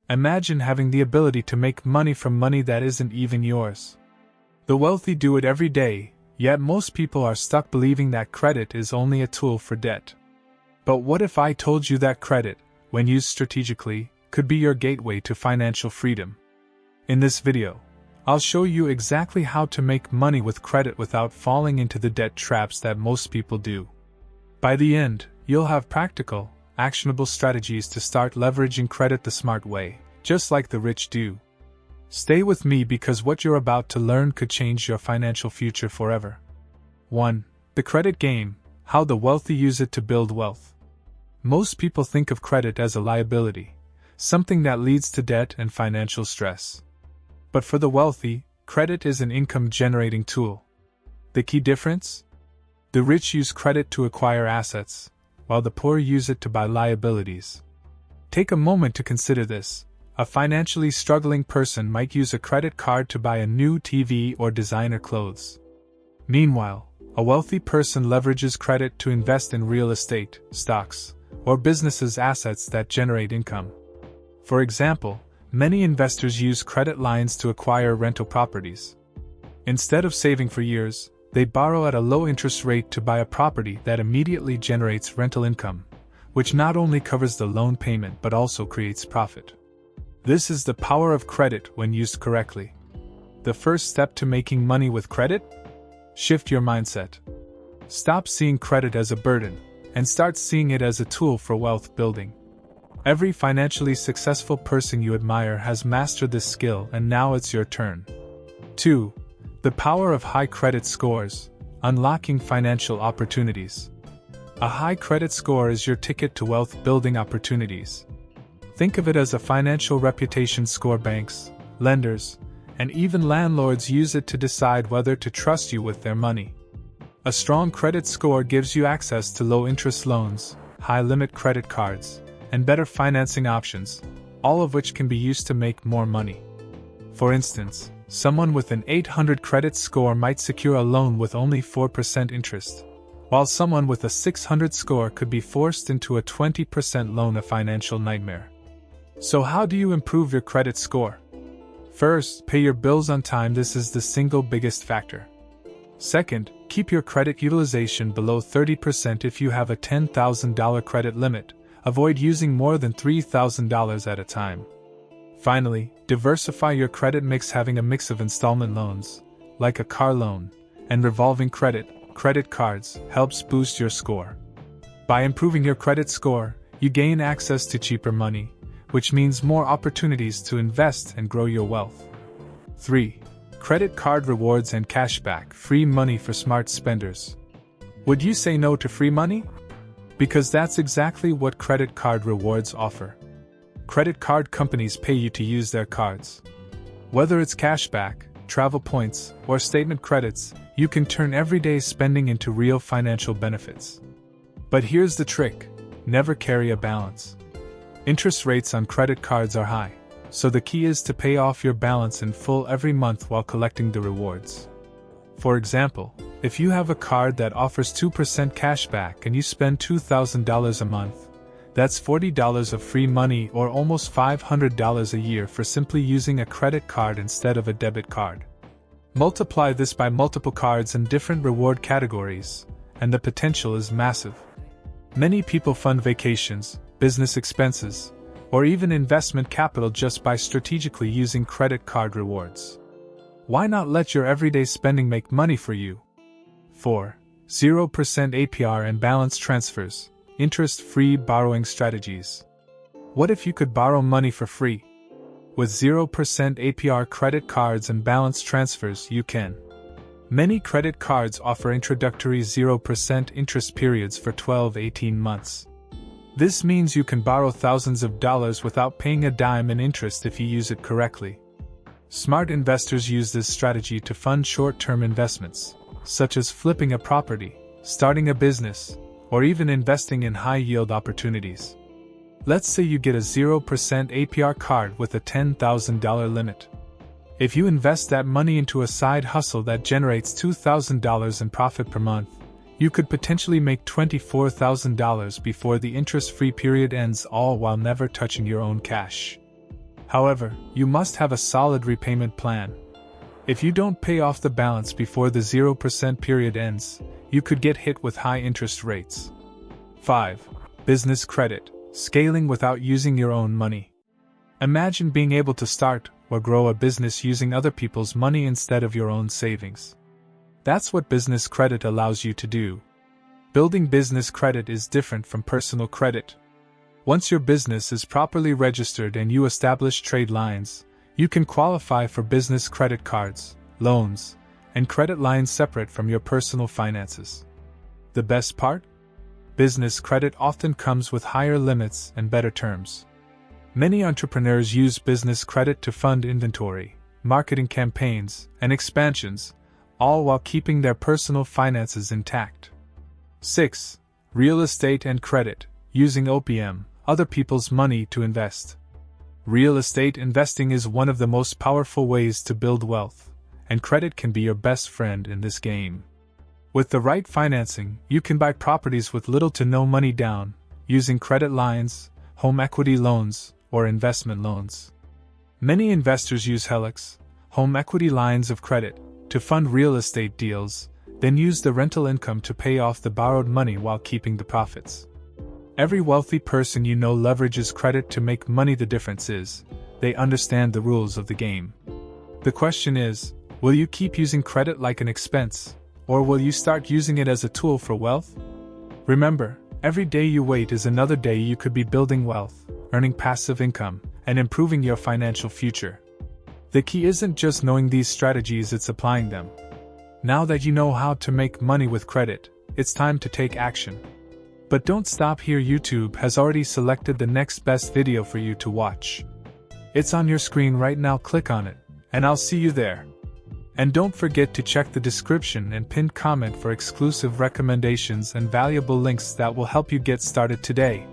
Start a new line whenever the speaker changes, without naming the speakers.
Imagine having the ability to make money from money that isn't even yours. The wealthy do it every day, yet most people are stuck believing that credit is only a tool for debt. But what if I told you that credit, when used strategically, could be your gateway to financial freedom? In this video, I'll show you exactly how to make money with credit without falling into the debt traps that most people do. By the end, you'll have practical, actionable strategies to start leveraging credit the smart way, just like the rich do. Stay with me because what you're about to learn could change your financial future forever. 1. The credit game: how the wealthy use it to build wealth. Most people think of credit as a liability, something that leads to debt and financial stress. But for the wealthy, credit is an income-generating tool. The key difference? The rich use credit to acquire assets, while the poor use it to buy liabilities. Take a moment to consider this. A financially struggling person might use a credit card to buy a new TV or designer clothes. Meanwhile, a wealthy person leverages credit to invest in real estate, stocks, or businesses' assets that generate income. For example, many investors use credit lines to acquire rental properties. Instead of saving for years, they borrow at a low interest rate to buy a property that immediately generates rental income, which not only covers the loan payment but also creates profit. This is the power of credit when used correctly. The first step to making money with credit? Shift your mindset. Stop seeing credit as a burden, and start seeing it as a tool for wealth building. Every financially successful person you admire has mastered this skill, and now it's your turn. 2. The power of high credit scores: unlocking financial opportunities. A high credit score is your ticket to wealth building opportunities. Think of it as a financial reputation score. Banks, lenders, and even landlords use it to decide whether to trust you with their money. A strong credit score gives you access to low-interest loans, high-limit credit cards, and better financing options, all of which can be used to make more money. For instance, someone with an 800 credit score might secure a loan with only 4% interest, while someone with a 600 score could be forced into a 20% loan, a financial nightmare. So how do you improve your credit score? First, pay your bills on time. This is the single biggest factor. Second, keep your credit utilization below 30%. If you have a $10,000 credit limit, avoid using more than $3,000 at a time. Finally, diversify your credit mix. Having a mix of installment loans, like a car loan, and revolving credit cards, helps boost your score. By improving your credit score, you gain access to cheaper money, which means more opportunities to invest and grow your wealth. 3. Credit card rewards and cashback: free money for smart spenders. Would you say no to free money? Because that's exactly what credit card rewards offer. Credit card companies pay you to use their cards. Whether it's cashback, travel points, or statement credits, you can turn everyday spending into real financial benefits. But here's the trick: never carry a balance. Interest rates on credit cards are high, so the key is to pay off your balance in full every month while collecting the rewards. For example, if you have a card that offers 2% cashback and you spend $2,000 a month, that's $40 of free money, or almost $500 a year, for simply using a credit card instead of a debit card. Multiply this by multiple cards in different reward categories, and the potential is massive. Many people fund vacations, business expenses, or even investment capital just by strategically using credit card rewards. Why not let your everyday spending make money for you? 4. 0% APR and balance transfers: interest-free borrowing strategies. What if you could borrow money for free? With 0% APR credit cards and balance transfers, you can. Many credit cards offer introductory 0% interest periods for 12-18 months. This means you can borrow thousands of dollars without paying a dime in interest if you use it correctly. Smart investors use this strategy to fund short-term investments, such as flipping a property, starting a business, or even investing in high-yield opportunities. Let's say you get a 0% APR card with a $10,000 limit. If you invest that money into a side hustle that generates $2,000 in profit per month, you could potentially make $24,000 before the interest-free period ends, all while never touching your own cash. However, you must have a solid repayment plan. If you don't pay off the balance before the 0% period ends, you could get hit with high interest rates. 5. Business credit, scaling without using your own money. Imagine being able to start or grow a business using other people's money instead of your own savings. That's what business credit allows you to do. Building business credit is different from personal credit. Once your business is properly registered and you establish trade lines, you can qualify for business credit cards, loans, and credit lines separate from your personal finances. The best part? Business credit often comes with higher limits and better terms. Many entrepreneurs use business credit to fund inventory, marketing campaigns, and expansions, all while keeping their personal finances intact. 6. Real estate and credit, using OPM, other people's money to invest. Real estate investing is one of the most powerful ways to build wealth, and credit can be your best friend in this game. With the right financing, you can buy properties with little to no money down, using credit lines, home equity loans, or investment loans. Many investors use HELOCs, home equity lines of credit, to fund real estate deals, then use the rental income to pay off the borrowed money while keeping the profits. Every wealthy person you know leverages credit to make money. The difference is, they understand the rules of the game. The question is, will you keep using credit like an expense, or will you start using it as a tool for wealth? Remember, every day you wait is another day you could be building wealth, earning passive income, and improving your financial future. The key isn't just knowing these strategies, it's applying them. Now that you know how to make money with credit, it's time to take action. But don't stop here. YouTube has already selected the next best video for you to watch. It's on your screen right now. Click on it, and I'll see you there. And don't forget to check the description and pinned comment for exclusive recommendations and valuable links that will help you get started today.